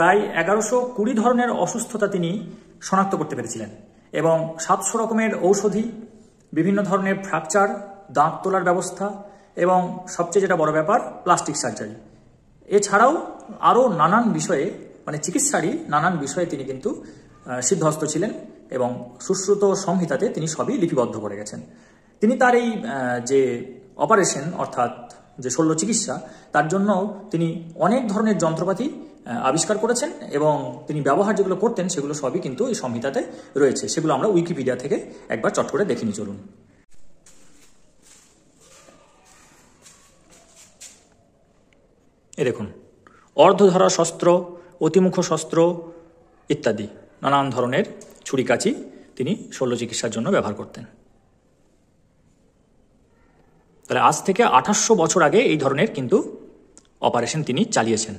প্রায় 1120 ধরনের অসুস্থতা তিনি শনাক্ত করতে পেরেছিলেন এবং 700 রকমের ঔষধি, বিভিন্ন ধরনের ফ্র্যাকচার, দাঁত তোলার ব্যবস্থা এবং সবচেয়ে যেটা বড় ব্যাপার প্লাস্টিক সার্জারি। এছাড়াও আরও নানান বিষয়ে মানে চিকিৎসারই নানান বিষয়ে তিনি কিন্তু সিদ্ধহস্ত ছিলেন এবং সুশ্রুত সংহিতাতে তিনি সবই লিপিবদ্ধ করে গেছেন। তিনি তার এই যে অপারেশন অর্থাৎ যে শল্য চিকিৎসা তার জন্য তিনি অনেক ধরনের যন্ত্রপাতি আবিষ্কার করেছেন এবং তিনি ব্যবহার যেগুলো করতেন সেগুলো সবই কিন্তু এই সংহিতাতে রয়েছে। সেগুলো আমরা উইকিপিডিয়া থেকে একবার চট করে দেখে নিই চলুন। এ দেখুন, অর্ধধারা শস্ত্র, অতিমুখ শস্ত্র ইত্যাদি নানান ধরনের ছুরি কাঁচি তিনি শল্য চিকিৎসার জন্য ব্যবহার করতেন। তাহলে আজ থেকে 2800 বছর আগে এই ধরনের কিন্তু অপারেশন তিনি চালিয়েছেন।